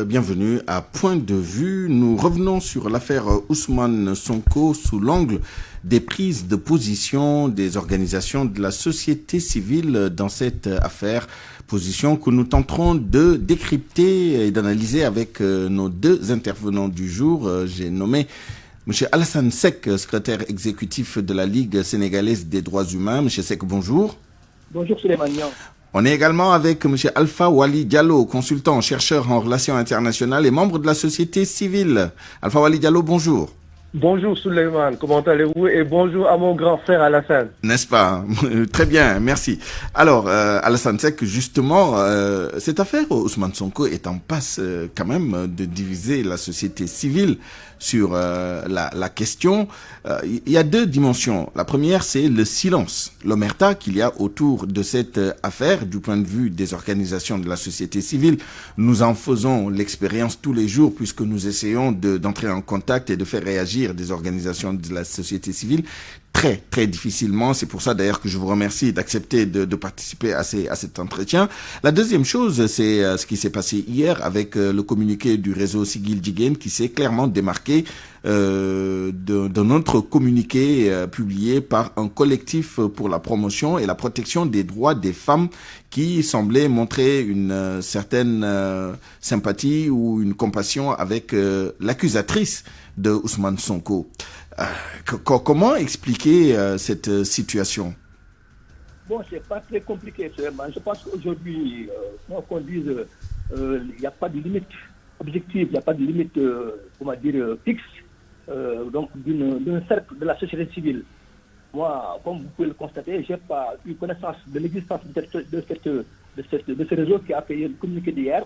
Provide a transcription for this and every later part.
bienvenue à Point de vue. Nous revenons sur l'affaire Ousmane Sonko sous l'angle des prises de position des organisations de la société civile dans cette affaire. Position que nous tenterons de décrypter et d'analyser avec nos deux intervenants du jour. J'ai nommé M. Alassane Seck, secrétaire exécutif de la Ligue sénégalaise des droits humains. M. Seck, bonjour. Bonjour Souleymane Niang. On est également avec M. Alpha Wali Diallo, consultant, chercheur en relations internationales et membre de la société civile. Alpha Wali Diallo, bonjour. Bonjour Souleymane, comment allez-vous? Et bonjour à mon grand frère Alassane. N'est-ce pas? Très bien, merci. Alors, Alassane Seck, justement, cette affaire Ousmane Sonko est en passe quand même de diviser la société civile sur la question. Il y a deux dimensions. La première, c'est le silence, l'omerta qu'il y a autour de cette affaire du point de vue des organisations de la société civile. Nous en faisons l'expérience tous les jours puisque nous essayons d'entrer en contact et de faire réagir des organisations de la société civile très difficilement. C'est pour ça d'ailleurs que je vous remercie d'accepter de participer à cet entretien. La deuxième chose, c'est ce qui s'est passé hier avec le communiqué du réseau Sigil Jigéen qui s'est clairement démarqué d'un autre communiqué publié par un collectif pour la promotion et la protection des droits des femmes qui semblait montrer une certaine sympathie ou une compassion avec l'accusatrice de Ousmane Sonko. Comment expliquer cette situation? Bon, c'est pas très compliqué, je pense qu'aujourd'hui, qu'on dise, il n'y a pas de limite objective, il n'y a pas de limite, fixe, donc d'un cercle de la société civile. Moi, comme vous pouvez le constater, je n'ai pas eu connaissance de l'existence de ce réseau qui a fait le communiqué d'hier.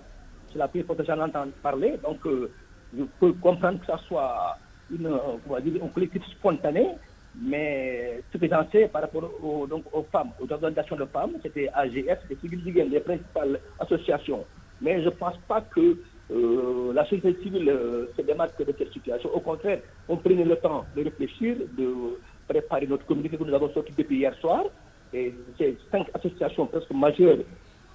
C'est la première fois que j'en entends parler, donc je peux comprendre que ça soit un collectif spontané, mais ce que j'en sais par rapport aux femmes, aux organisations de femmes, c'était AGF, c'était Sigil Jigéen, les principales associations. Mais je ne pense pas que la société civile se démarque de cette situation. Au contraire, on prenait le temps de réfléchir, de préparer notre communiqué que nous avons sorti depuis hier soir. Et c'est 5 associations presque majeures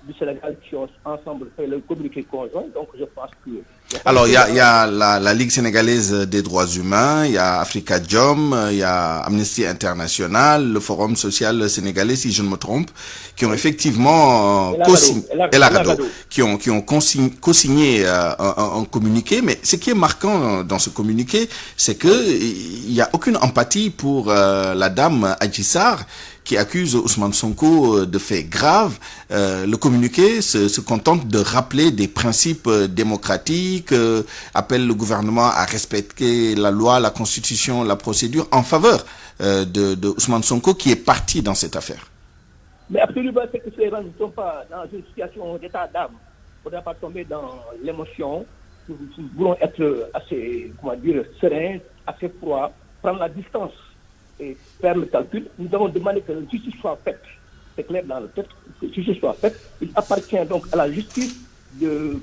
du Sénégal qui ont ensemble fait le communiqué conjoint. Donc je pense que... Alors il y a la Ligue sénégalaise des droits humains, il y a Africa Jom, il y a Amnesty International, le Forum social sénégalais, si je ne me trompe, qui ont effectivement co-signé un communiqué. Mais ce qui est marquant dans ce communiqué, c'est que il n'y a aucune empathie pour la dame Adji Sarr qui accuse Ousmane Sonko de faits graves. Le communiqué se contente de rappeler des principes démocratiques, appelle le gouvernement à respecter la loi, la constitution, la procédure en faveur de Ousmane Sonko qui est parti dans cette affaire. Mais absolument, c'est que ces gens ne sont pas dans une situation d'état d'âme. Il ne faudra pas tomber dans l'émotion. Nous voulons être assez, sereins, assez froids, prendre la distance et faire le calcul. Nous avons demandé que la justice soit faite. C'est clair dans le texte, que la justice soit faite. Il appartient donc à la justice de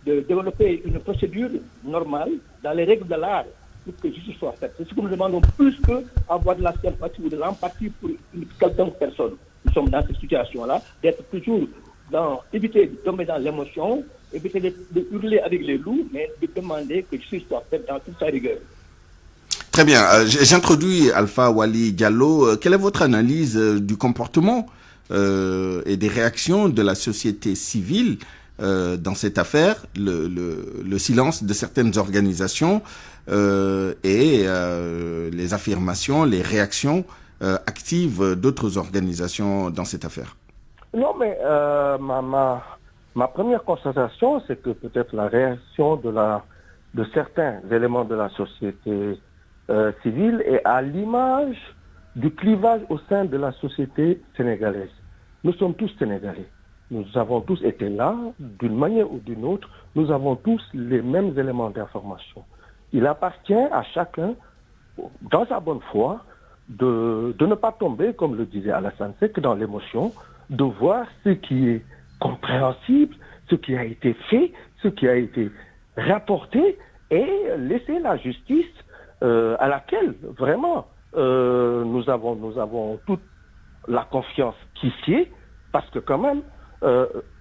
développer une procédure normale dans les règles de l'art pour que la justice soit faite. C'est ce que nous demandons plus qu'avoir de la sympathie ou de l'empathie pour une quelconque personne. Nous sommes dans cette situation-là, d'être toujours éviter de tomber dans l'émotion, éviter de hurler avec les loups, mais de demander que la justice soit faite dans toute sa rigueur. Très bien. J'introduis Alpha Wali Diallo. Quelle est votre analyse du comportement et des réactions de la société civile dans cette affaire, le silence de certaines organisations et les affirmations, les réactions actives d'autres organisations dans cette affaire? Non, mais ma première constatation, c'est que peut-être la réaction de certains éléments de la société civile est à l'image du clivage au sein de la société sénégalaise. Nous sommes tous Sénégalais. Nous avons tous été là, d'une manière ou d'une autre. Nous avons tous les mêmes éléments d'information. Il appartient à chacun, dans sa bonne foi, de ne pas tomber, comme le disait Alassane Seck, dans l'émotion, de voir ce qui est compréhensible, ce qui a été fait, ce qui a été rapporté, et laisser la justice à laquelle vraiment nous avons toute la confiance qui sied, parce que quand même,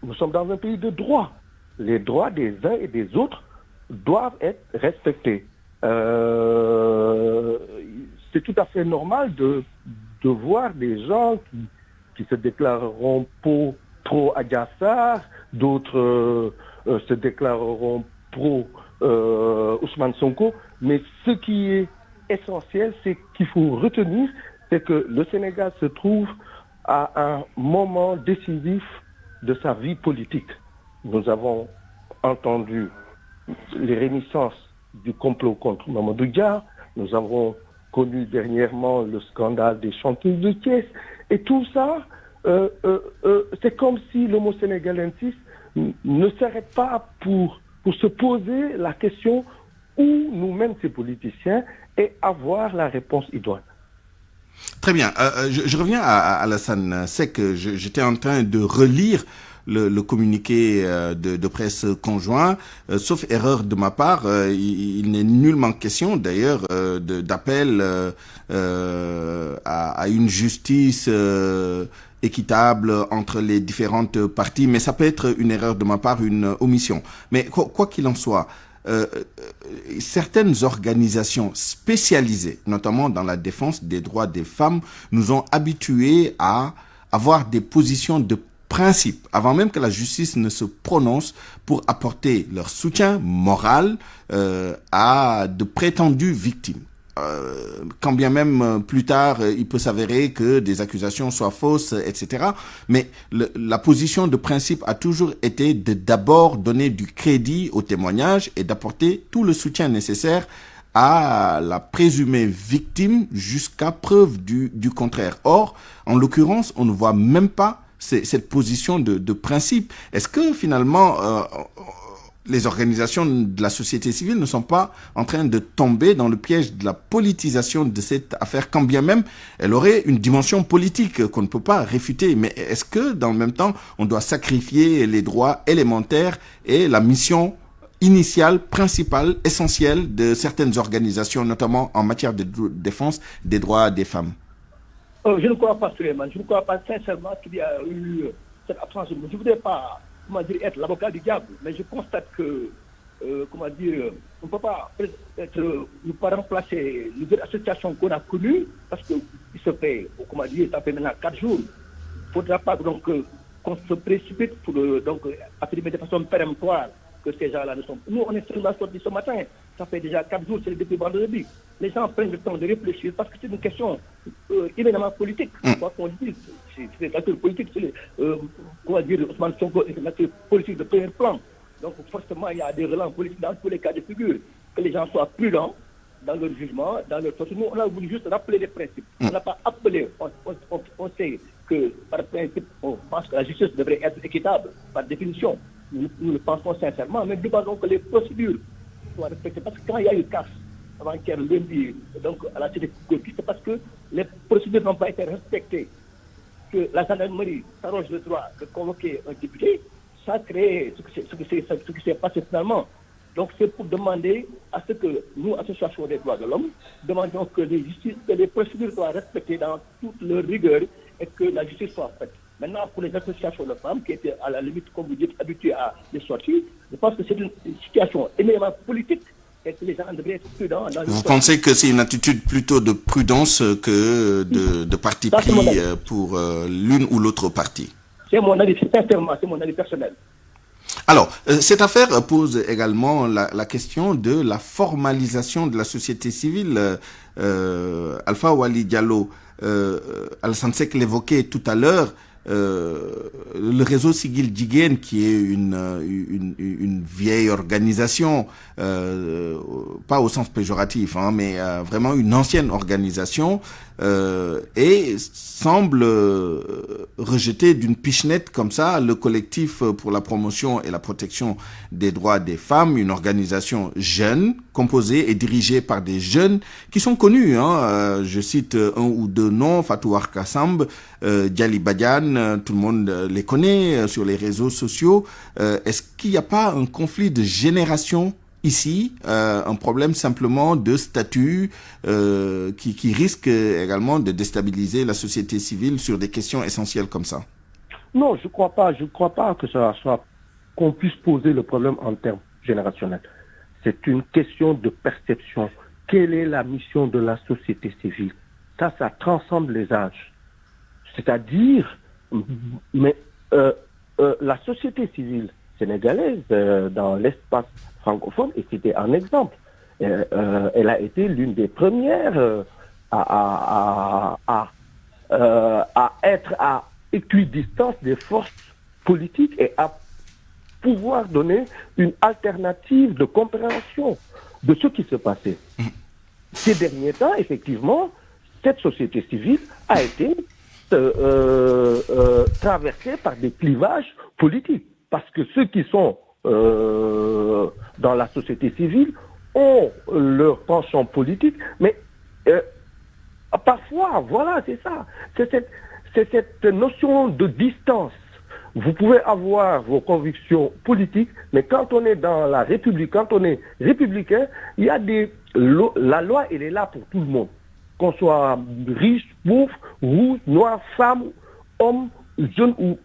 nous sommes dans un pays de droit. les droits des uns et des autres doivent être respectés. C'est tout à fait normal de voir des gens qui se déclareront pro-Adjassar, d'autres se déclareront pro-Ousmane Sonko, mais ce qui est essentiel, c'est qu'il faut retenir, c'est que le Sénégal se trouve à un moment décisif de sa vie politique. Nous avons entendu les réminiscences du complot contre Mamadou Dia, nous avons connu dernièrement le scandale des chanteuses de Thiès, et tout ça, c'est comme si l'homo sénégalensis ne serait pas pour se poser la question où nous mènent ces politiciens et avoir la réponse idoine. Très bien. Je reviens à Alassane Seck. J'étais en train de relire le communiqué de presse conjoint. Sauf erreur de ma part, il n'est nullement question d'ailleurs d'appel à une justice équitable entre les différentes parties. Mais ça peut être une erreur de ma part, une omission. Mais quoi qu'il en soit, certaines organisations spécialisées, notamment dans la défense des droits des femmes, nous ont habitués à avoir des positions de principe, avant même que la justice ne se prononce, pour apporter leur soutien moral à de prétendues victimes. Quand bien même plus tard il peut s'avérer que des accusations soient fausses, etc. Mais la position de principe a toujours été de d'abord donner du crédit au témoignage et d'apporter tout le soutien nécessaire à la présumée victime jusqu'à preuve du contraire. Or, en l'occurrence, on ne voit même pas cette position de principe. Est-ce que finalement les organisations de la société civile ne sont pas en train de tomber dans le piège de la politisation de cette affaire, quand bien même elle aurait une dimension politique qu'on ne peut pas réfuter? Mais est-ce que dans le même temps, on doit sacrifier les droits élémentaires et la mission initiale, principale, essentielle de certaines organisations, notamment en matière de défense des droits des femmes? Je ne crois pas, Suleiman. Je ne crois pas sincèrement qu'il y a eu cette absence. Je ne voudrais pas, être l'avocat du diable, mais je constate que, on ne peut pas ne pas remplacer les associations qu'on a connues, parce qu'il se fait, ça fait maintenant 4 jours. Il ne faudra pas donc qu'on se précipite pour affirmer de façon péremptoire que ces gens-là ne sont pas. Nous, on est seulement sortis ce matin. Ça fait déjà 4 jours, c'est depuis vendredi. Les gens prennent le temps de réfléchir parce que c'est une question éminemment politique. Quoi qu'on dise, c'est une nature politique. Ousmane Sonko est une nature politique de premier plan. Donc forcément, il y a des relents politiques dans tous les cas de figure. Que les gens soient prudents dans leur jugement, dans leur sortie. Nous, on a voulu juste rappeler les principes. On n'a pas appelé. On sait que par principe, on pense que la justice devrait être équitable par définition. Nous le pensons sincèrement, mais demandons que les procédures soient respectées. Parce que quand il y a eu casse avant-hier, lundi, donc à la cité Gorgui, c'est parce que les procédures n'ont pas été respectées. Que la gendarmerie s'arroge le droit de convoquer un député, ça a créé ce qui s'est passé finalement. Donc c'est pour demander à ce que nous, Association des droits de l'homme, demandons que les procédures soient respectées dans toute leur rigueur et que la justice soit faite. Maintenant, pour les associations de femmes qui étaient à la limite, comme vous dites, habituées à les sorties, je pense que c'est une situation éminemment politique et que les gens devraient être prudents. Vous pensez que c'est une attitude plutôt de prudence que de parti pris pour l'une ou l'autre partie? C'est mon avis, sincèrement, c'est mon avis personnel. Alors, cette affaire pose également la question de la formalisation de la société civile. Alpha Wali Diallo, Alassane Seck l'évoquait tout à l'heure. Le réseau Sigil Jigéen, qui est une vieille organisation, pas au sens péjoratif, mais vraiment une ancienne organisation, et semble rejeter d'une pichenette comme ça le collectif pour la promotion et la protection des droits des femmes, une organisation jeune, composée et dirigée par des jeunes qui sont connus. Je cite un ou deux noms: Fatou Arkasamb, Djali Badiane, tout le monde les connaît sur les réseaux sociaux. Est-ce qu'il n'y a pas un conflit de génération ici, un problème simplement de statut qui risque également de déstabiliser la société civile sur des questions essentielles comme ça? Non, je crois pas que ça soit qu'on puisse poser le problème en termes générationnels. C'est une question de perception. Quelle est la mission de la société civile? Ça transcende les âges. C'est-à-dire, la société civile sénégalaise dans l'espace francophone, et c'était un exemple, elle a été l'une des premières à être à équidistance des forces politiques et à pouvoir donner une alternative de compréhension de ce qui se passait. Ces derniers temps, effectivement, cette société civile a été traversée par des clivages politiques. Parce que ceux qui sont dans la société civile ont leur penchant politique, mais parfois, voilà, c'est ça. C'est cette notion de distance. Vous pouvez avoir vos convictions politiques, mais quand on est dans la République, quand on est républicain, il y a la loi, elle est là pour tout le monde. Qu'on soit riche, pauvre, rouge, noir, femme, homme, jeune ou...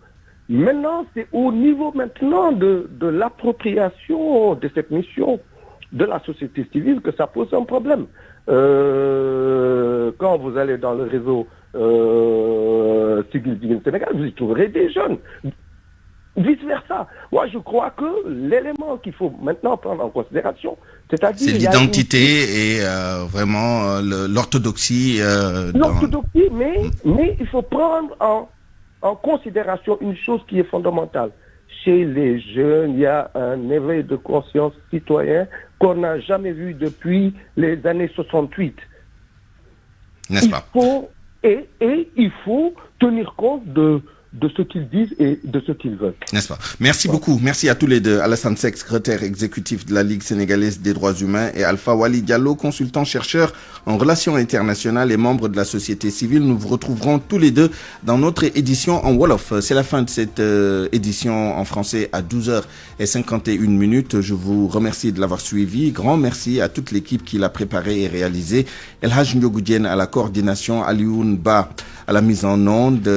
Maintenant, c'est au niveau maintenant de l'appropriation de cette mission de la société civile que ça pose un problème. Quand vous allez dans le réseau civil du Sénégal, vous y trouverez des jeunes. Vice-versa. Moi, je crois que l'élément qu'il faut maintenant prendre en considération, c'est-à-dire... C'est l'identité et vraiment l'orthodoxie. L'orthodoxie, mais il faut prendre en considération une chose qui est fondamentale. Chez les jeunes, il y a un éveil de conscience citoyen qu'on n'a jamais vu depuis les années 68. N'est-ce pas? Et il faut tenir compte de ce qu'ils disent et de ce qu'ils veulent. N'est-ce pas? Merci beaucoup. Merci à tous les deux. Alassane Seck, secrétaire exécutif de la Ligue sénégalaise des droits humains, et Alpha Wali Diallo, consultant chercheur en relations internationales et membre de la société civile. Nous vous retrouverons tous les deux dans notre édition en Wolof. C'est la fin de cette édition en français à 12h51. Je vous remercie de l'avoir suivi. Grand merci à toute l'équipe qui l'a préparé et réalisé. El Haj Ndiogou à la coordination, Alioune Ba à la mise en onde,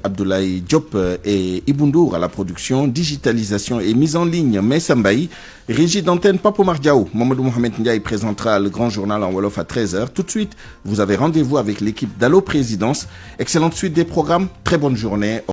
Abdoulaye Diop et Ibundour à la production, digitalisation et mise en ligne, Messa Mbaye, régie d'antenne Papo Mardiaou. Mamadou Mohamed Ndiaye présentera le grand journal en Wolof à 13h. Tout de suite, vous avez rendez-vous avec l'équipe d'Allo Présidence. Excellente suite des programmes, très bonne journée.